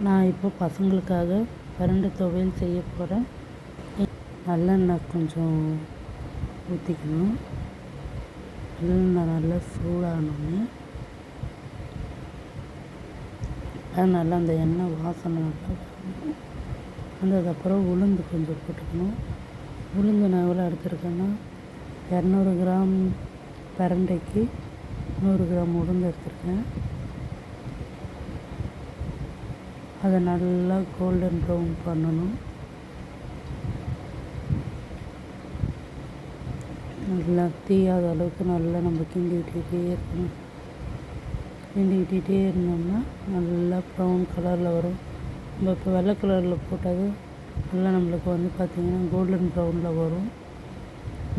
நான் இப்போ பசங்களுக்காக பிரண்டை துவையல் செய்ய போகிறேன். நல்லெண்ணெய் கொஞ்சம் ஊற்றிக்கணும். நல்லெண்ணெய் நல்லா சூடானோடனே நல்லா அந்த எண்ணெய் வாசனை நல்லா வந்ததுக்கப்புறம் உளுந்து கொஞ்சம் போட்டுக்கணும். உளுந்து நான் எவ்வளோ எடுத்துருக்கேன்னா 200 கிராம் பிரண்டைக்கு 100 கிராம் உளுந்து எடுத்துருக்கேன். அதை நல்லா கோல்டன் ப்ரௌன் பண்ணணும். நல்லா தீயாத அளவுக்கு நல்லா நம்ம கிண்டி விட்டுக்கிட்டே இருக்கணும். கிண்டி விட்டுக்கிட்டே இருந்தோம்னா நல்லா ப்ரௌன் கலரில் வரும். நம்ம இப்போ வெள்ளை கலரில் போட்டது நல்லா நம்மளுக்கு வந்து பார்த்திங்கன்னா கோல்டன் ப்ரௌனில் வரும்.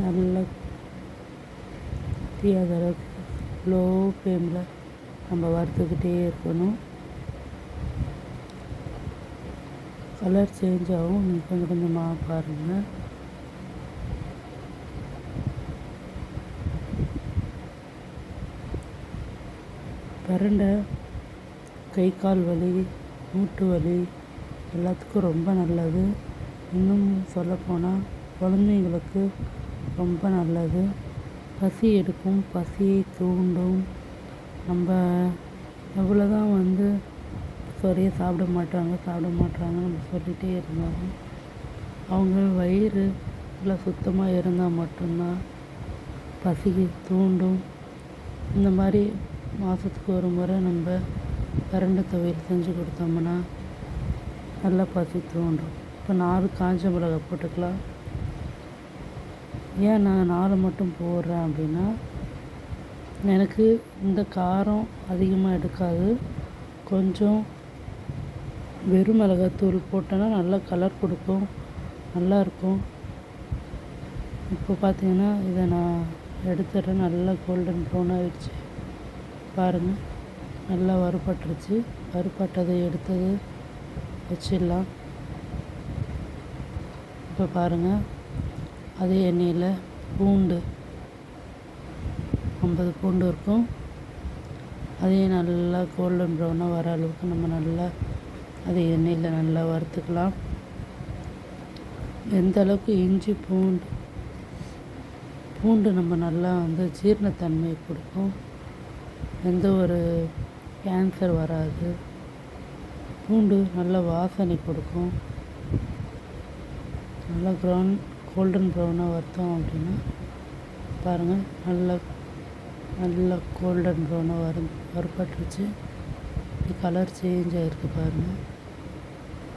நல்லா தீயாத அளவுக்கு லோ ஃப்ளேமில் நம்ம வறுத்துக்கிட்டே இருக்கணும். கலர் சேஞ்ச் ஆகும். நீங்கள் கொஞ்சம் கொஞ்சமாக பாருங்கள். பிரண்டை கை கால் வலி, மூட்டு வலி எல்லாத்துக்கும் ரொம்ப நல்லது. இன்னும் சொல்லப்போனால் குழந்தைங்களுக்கு ரொம்ப நல்லது. பசி எடுக்கும், பசியை தூண்டும். நம்ம எவ்வளோ தான் வந்து சரியாக சாப்பிட மாட்டாங்கன்னு நம்ம சொல்லிகிட்டே இருந்தாலும் அவங்க வயிறு நல்லா சுத்தமாக இருந்தால் மட்டும்தான் பசிக்கு தூண்டும். இந்த மாதிரி மாதத்துக்கு ஒரு முறை நம்ம பிரண்டை துவையல் செஞ்சு கொடுத்தோம்னா நல்லா பசி தூண்டும். இப்போ 4 காஞ்ச மிளகாய் போட்டுக்கலாம். ஏன் நான் 4 மட்டும் போடுறேன் அப்படின்னா, எனக்கு இந்த காரம் அதிகமாக எடுக்காது. கொஞ்சம் வெறும் மிளகாத்தூள் போட்டோன்னா நல்லா கலர் கொடுக்கும், நல்லாயிருக்கும். இப்போ பார்த்திங்கன்னா இதை நான் எடுத்துடுறேன். நல்லா கோல்டன் ப்ரௌன் ஆகிடுச்சு பாருங்கள். நல்லா வறுபட்டுருச்சு. வறுபட்டதை எடுத்தது வச்சிடலாம். இப்போ பாருங்கள், அதே எண்ணெயில் பூண்டு 50 பூண்டு இருக்கும். அதையும் நல்லா கோல்டன் ப்ரௌனாக வர அளவுக்கு நம்ம நல்லா அதே எண்ணெயில் நல்லா வறுத்துக்கலாம். எந்த அளவுக்கு இஞ்சி பூண்டு நம்ம நல்லா வந்து ஜீரணத்தன்மையை கொடுக்கும். எந்த ஒரு கேன்சர் வராது. பூண்டு நல்ல வாசனை கொடுக்கும். நல்லா கோல்டன் ப்ரௌனாக வறுத்தோம் அப்படின்னா பாருங்கள், நல்லா கோல்டன் ப்ரௌனாக வறுபட்டுருச்சு. கலர் சேஞ்ச் ஆகிருக்கு பாருங்கள்.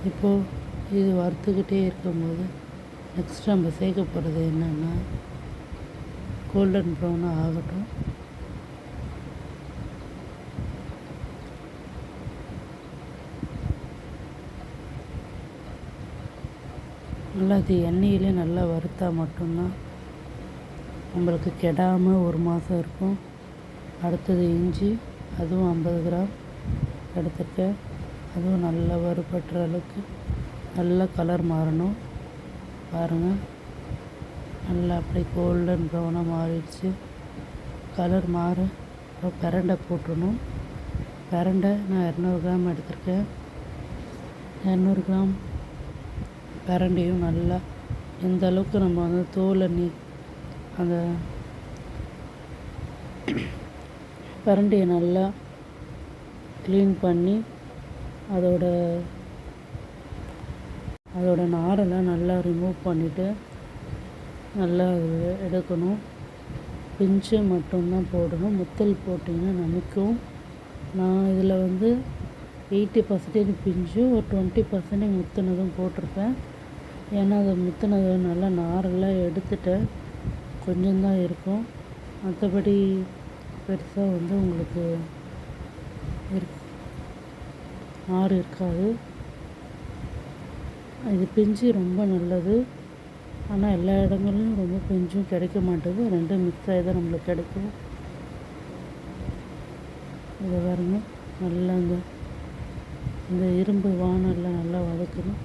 இப்போது இது வறுத்துக்கிட்டே இருக்கும்போது நெக்ஸ்ட் நம்ம சேர்க்க போகிறது என்னென்னா, கோல்டன் ப்ரௌனாக ஆகட்டும். நல்லா அது எண்ணெயிலே நல்லா வறுத்தா மட்டும்தான் நம்மளுக்கு கெடாமல் 1 மாதம் இருக்கும். அடுத்தது இஞ்சி, அதுவும் 50 கிராம் எடுத்துருக்கேன். அதுவும் நல்லா வறுபட்டுற அளவுக்கு நல்லா கலர் மாறணும் பாருங்கள். நல்லா அப்படியே கோல்டன் ப்ரௌனாக மாறிடுச்சு. கலர் மாற அப்புறம் பிரண்டை போட்டுடணும். பிரண்டை நான் 200 கிராம் எடுத்திருக்கேன். 200 கிராம் பிரண்டையும் நல்லா எந்த அளவுக்கு நம்ம வந்து தோலை அந்த பிரண்டையை நல்லா க்ளீன் பண்ணி அதோட நாரெல்லாம் நல்லா ரிமூவ் பண்ணிவிட்டு நல்லா எடுக்கணும். பிஞ்சு மட்டும்தான் போடணும். முத்தல் போட்டிங்கன்னா நமிக்கும். நான் இதில் வந்து 80% பிஞ்சும் ஒரு 20% முத்துனதும் போட்டிருப்பேன். ஏன்னா அதை முத்துனது நல்லா நாரெல்லாம் எடுத்துட்டேன். கொஞ்சம்தான் இருக்கும். மற்றபடி பெருசாக வந்து உங்களுக்கு நார் இருக்காது. இது பிஞ்சு ரொம்ப நல்லது. ஆனால் எல்லா இடங்கள்லையும் ரொம்ப பிஞ்சும் கிடைக்க மாட்டேது. 2 மிக்ஸ் ஆகி தான் நம்மளுக்கு கிடைக்கும். இதை பாருங்க, நல்லா இந்த இரும்பு வானலில் நல்லா வதக்கணும்.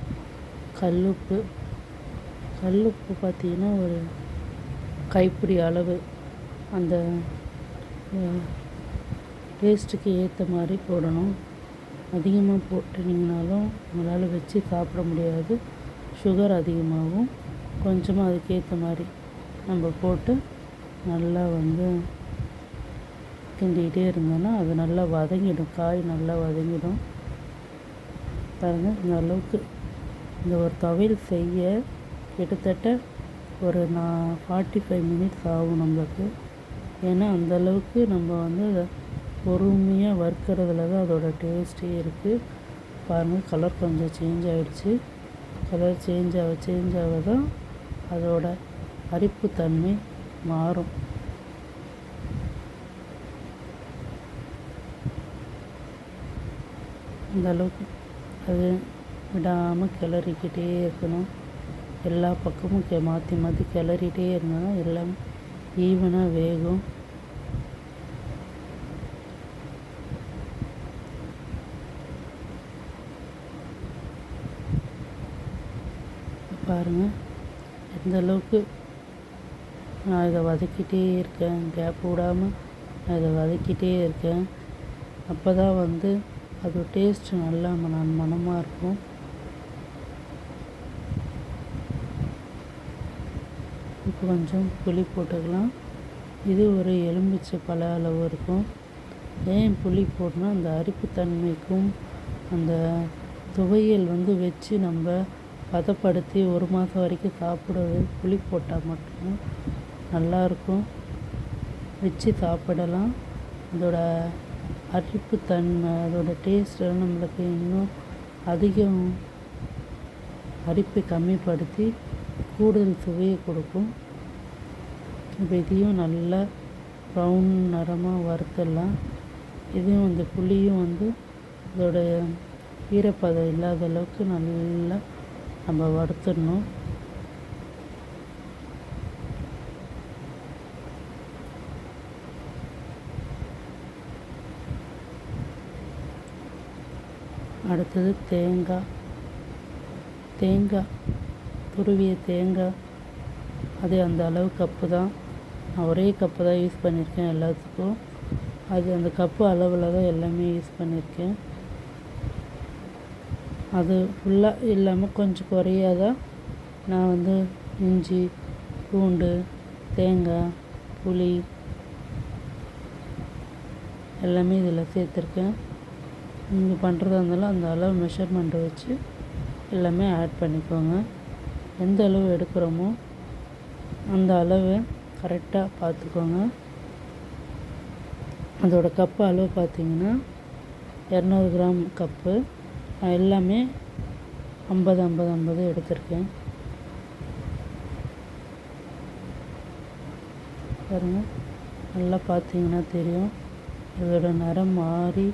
கல்லுப்பு பார்த்திங்கன்னா ஒரு கைப்பிடி அளவு அந்த டேஸ்ட்டுக்கு ஏற்ற மாதிரி போடணும். அதிகமாக போட்டுனீங்கனாலும் உங்களால் வச்சு சாப்பிட முடியாது. சுகர் அதிகமாகும். கொஞ்சமாக அதுக்கேற்ற மாதிரி நம்ம போட்டு நல்லா வந்து கிண்டிக்கிட்டே இருந்தோன்னா அது நல்லா வதங்கிடும். காய் நல்லா வதங்கிடும். பாருங்கள், இந்த அளவுக்கு இந்த ஒரு துவையல் செய்ய கிட்டத்தட்ட ஒரு 45 மினிட்ஸ் ஆகும் நம்மளுக்கு. ஏன்னா அந்தளவுக்கு நம்ம வந்து அதை பொறுமையாக வறுக்கிறதுல தான் அதோடய டேஸ்ட்டே இருக்குது. பாருங்கள், கலர் கொஞ்சம் சேஞ்ச் ஆகிடுச்சு. கலர் சேஞ்ச் ஆக தான் அதோட அரிப்புத்தன்மை மாறும். இந்த அளவுக்கு அது விடாமல் கிளறிக்கிட்டே இருக்கணும். எல்லா பக்கமும் மாற்றி மாற்றி கிளறிட்டே இருந்தோன்னா எல்லாம் ஈவனாக வேகும். பாருங்கள், எந்த அளவுக்கு நான் இதை வதக்கிட்டே இருக்கேன். கேப் விடாமல் நான் இதை வதக்கிட்டே இருக்கேன். அப்போ தான் வந்து அது டேஸ்ட்டு நல்லா மணமாக இருக்கும். இப்போ கொஞ்சம் புளி போட்டுக்கலாம். இது ஒரு எலுமிச்சை பழ அளவு இருக்கும். ஏன் புளி போடணும், அந்த அரிப்புத்தன்மைக்கும் அந்த துவையல் வந்து வச்சு நம்ம பதப்படுத்தி 1 மாதம் வரைக்கும் சாப்பிடுவது புளி போட்டால் மட்டும்தான் நல்லாயிருக்கும். வச்சு சாப்பிடலாம். அதோட அரிப்புத்தன்மை, அதோட டேஸ்ட்டு நம்மளுக்கு இன்னும் அதிகம் அரிப்பை கம்மிப்படுத்தி கூடுதல் சுவையை கொடுக்கும். இப்போ இதையும் நல்லா ப்ரௌன் நிறமாக வறுத்துடலாம். இதையும் இந்த புளியும் வந்து இதோட ஈரப்பதம் இல்லாத அளவுக்கு நல்லா நம்ம வறுத்துடணும். அடுத்தது தேங்காய் துருவிய தேங்காய். அது அந்த அளவு கப்பு தான். நான் ஒரே கப்பு தான் யூஸ் பண்ணியிருக்கேன் எல்லாத்துக்கும். அது அந்த கப்பு அளவில் தான் எல்லாமே யூஸ் பண்ணியிருக்கேன். அது ஃபுல்லாக இல்லாமல் கொஞ்சம் குறையாதான் நான் வந்து இஞ்சி, பூண்டு, தேங்காய், புளி எல்லாமே இதில் சேர்த்துருக்கேன். நீங்கள் பண்ணுறதா இருந்தாலும் அந்த அளவு மெஷர்மெண்ட்டை வச்சு எல்லாமே ஆட் பண்ணிக்கோங்க. எந்த அளவு எடுக்கிறோமோ அந்த அளவை கரெக்டாக பார்த்துக்கோங்க. அதோட கப்பு அளவு பார்த்திங்கன்னா 200 கிராம் கப்பு. நான் எல்லாமே 50 எடுத்திருக்கேன். பாருங்கள், நல்லா பார்த்தீங்கன்னா தெரியும். இதோட நிறம் மாறி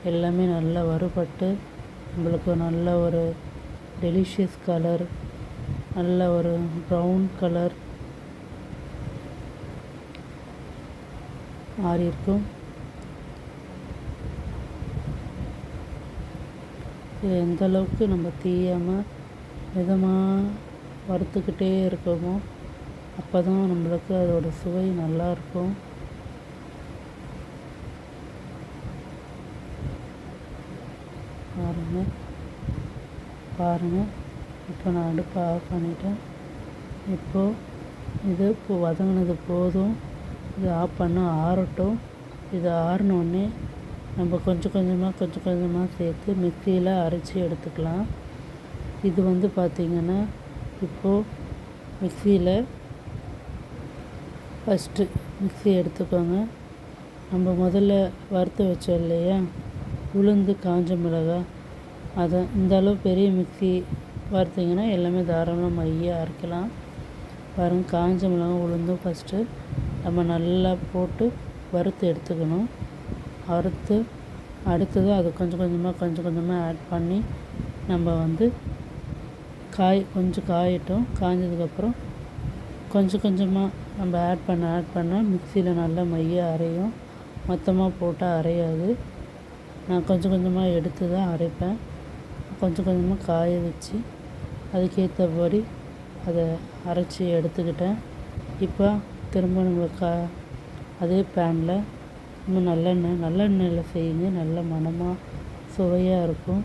எல்லாமே நல்லா வறுபட்டு நம்மளுக்கு நல்ல ஒரு டெலிஷியஸ் கலர், நல்ல ஒரு ப்ரௌன் கலர் மாறி இருக்கும். இது எந்த அளவுக்கு நம்ம தீயாமல் மிதமாக வறுத்துக்கிட்டே இருக்கோமோ அப்போ தான் நம்மளுக்கு அதோட சுவை நல்லாயிருக்கும். பாருங்கள், இப்போ நான் அடுப்பை ஆஃப் பண்ணிட்டேன். இப்போது வதங்கினது போதும். இது ஆஃப் பண்ண ஆறட்டும். இது ஆறினோடனே நம்ம கொஞ்சம் கொஞ்சமாக சேர்த்து மிக்சியில் அரைச்சி எடுத்துக்கலாம். இது வந்து பார்த்திங்கன்னா இப்போது மிக்சியில் ஃபஸ்ட்டு மிக்சி எடுத்துக்கோங்க. நம்ம முதல்ல வறுத்து வச்சோம் இல்லையா உளுந்து, காஞ்ச மிளகாய், அதை இந்த அளவு பெரிய மிக்சி வறுத்திங்கன்னா எல்லாமே தாராளமாக மையாக அரைக்கலாம். பாருங்கள், காஞ்ச மிளகாய், உளுந்தும் ஃபஸ்ட்டு நம்ம நல்லா போட்டு வறுத்து எடுத்துக்கணும். அடுத்தது அது கொஞ்சம் கொஞ்சமாக ஆட் பண்ணி நம்ம வந்து கொஞ்சம் காயட்டும். காய்ஞ்சதுக்கப்புறம் கொஞ்சமாக நம்ம ஆட் பண்ண மிக்சியில் நல்லா மையாக அரையும். மொத்தமாக போட்டால் அரையாது. நான் கொஞ்சமாக எடுத்து தான் அரைப்பேன். கொஞ்சமாக காய வச்சு அதுக்கேற்றபடி அதை அரைச்சி எடுத்துக்கிட்டேன். இப்போ திரும்ப நம்ம அதே பேனில் இன்னும் நல்லெண்ணெயில் செய்யுங்க. நல்ல மணமாக சுவையாக இருக்கும்.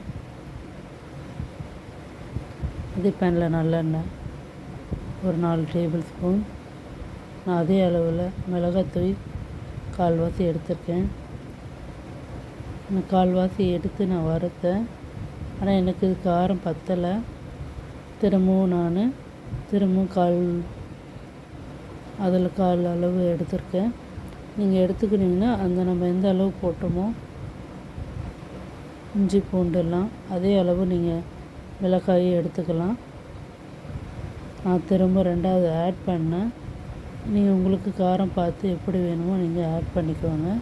அதே பேனில் நல்லெண்ணெய் ஒரு 4 டேபிள் ஸ்பூன். நான் அதே அளவில் மிளகாத்தூள் கால்வாசி எடுத்திருக்கேன். நான் கால்வாசி எடுத்து நான் வறுத்தேன். ஆனால் எனக்கு காரம் பத்தலை. திரும்பவும் அதில் கால் அளவு எடுத்திருக்கேன். நீங்கள் எடுத்துக்கிட்டிங்கன்னா நம்ம எந்த அளவு போட்டோமோ இஞ்சி பூண்டெல்லாம் அதே அளவு நீங்கள் மிளகாயை எடுத்துக்கலாம். நான் திரும்ப 2வது ஆட் பண்ணேன். நீங்கள் உங்களுக்கு காரம் பார்த்து எப்படி வேணுமோ நீங்கள் ஆட் பண்ணிக்கோங்க.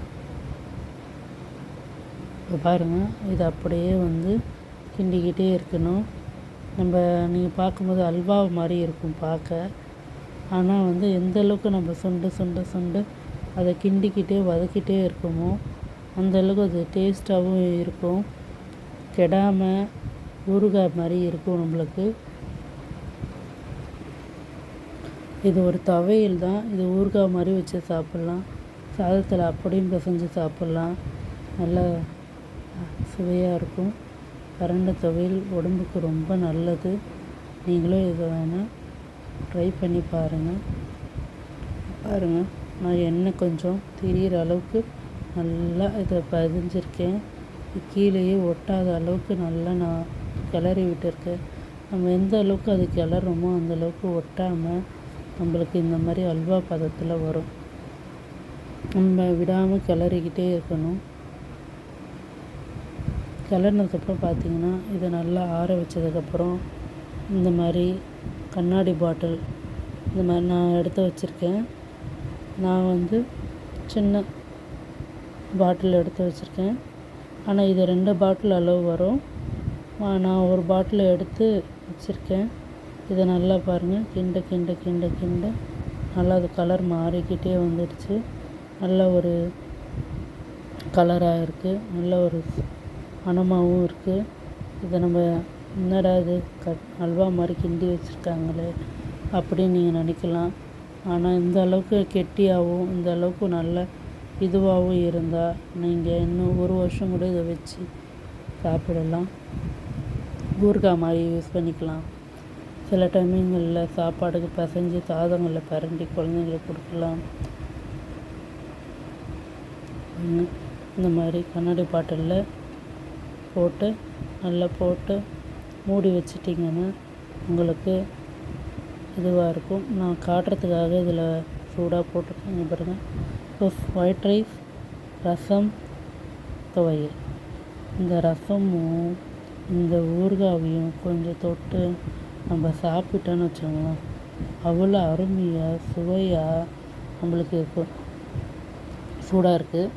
இப்போ பாருங்கள், இது அப்படியே கிண்டிக்கிட்டே இருக்கணும். நீங்கள் பார்க்கும்போது அல்வா மாதிரி இருக்கும் பார்க்க. ஆனால் எந்த அளவுக்கு நம்ம சுண்டு அதை கிண்டிக்கிட்டே வதக்கிட்டே இருக்குமோ அந்தளவுக்கு அது டேஸ்ட்டாகவும் இருக்கும். கெடாமல் ஊறுகாய் மாதிரி இருக்கும் நம்மளுக்கு. இது ஒரு துவையல் தான். இது ஊறுகாய் மாதிரி வச்சு சாப்பிட்லாம். சாதத்தில் அப்படியும் பிசைஞ்சு சாப்பிட்லாம். நல்லா சுவையாக இருக்கும். பிரண்டை துவையல் உடம்புக்கு ரொம்ப நல்லது. நீங்களும் இதை வேணால் ட்ரை பண்ணி பாருங்கள். நான் எண்ணெய் கொஞ்சம் திரியிற அளவுக்கு நல்லா இதை பதிஞ்சிருக்கேன். கீழேயே ஒட்டாத அளவுக்கு நல்லா நான் கிளறி விட்டுருக்கேன். நம்ம எந்த அளவுக்கு அது கிளறோமோ அந்தளவுக்கு ஒட்டாமல் நம்மளுக்கு இந்த மாதிரி அல்வா பதத்தில் வரும். நம்ம விடாமல் கிளறிக்கிட்டே இருக்கணும். கிளறினதுக்கப்புறம் பார்த்திங்கன்னா இதை நல்லா ஆற வச்சதுக்கப்புறம் இந்த மாதிரி கண்ணாடி பாட்டில் இந்த மாதிரி நான் எடுத்து வச்சுருக்கேன். நான் சின்ன பாட்டில் எடுத்து வச்சுருக்கேன். ஆனால் இது 2 பாட்டில் அளவு வரும். நான் ஒரு பாட்டில் எடுத்து வச்சுருக்கேன். இதை நல்லா பாருங்கள், கிண்ட நல்லா அது கலர் மாறிக்கிட்டே வந்துடுச்சு. நல்ல ஒரு கலராக இருக்குது. நல்ல ஒரு மணமாகவும் இருக்குது. இதை நம்ம என்னடா இது அல்வா மாதிரி கிண்டி வச்சுருக்காங்களே அப்படின்னு நீங்கள் நினைக்கலாம். ஆனால் இந்த அளவுக்கு கெட்டியாகவும் இந்த அளவுக்கு நல்ல இதுவாகவும் இருந்தால் நீங்கள் இன்னும் 1 வருஷம் கூட இதை வச்சு சாப்பிடலாம். ஊறுகாய் மாதிரி யூஸ் பண்ணிக்கலாம். சில டைமிங்களில் சாப்பாடுக்கு பிசைஞ்சு சாதங்களில் பிரண்டி குழந்தைங்களுக்கு கொடுக்கலாம். இந்த மாதிரி கண்ணாடி பாட்டிலில் போட்டு நல்லா போட்டு மூடி வச்சிட்டிங்கன்னா உங்களுக்கு இதுவாக இருக்கும். நான் காட்டுறதுக்காக இதில் சூடாக போட்டுருக்கேங்க பாருங்கள். ஒயிட் ரைஸ், ரசம், துவையல். இந்த ரசமும் இந்த ஊறுகாவையும் கொஞ்சம் தொட்டு நம்ம சாப்பிட்டோன்னு வச்சுக்கோங்களேன், அவ்வளோ அருமையாக சுவையாக நம்மளுக்கு இருக்கும். சூடாக இருக்குது.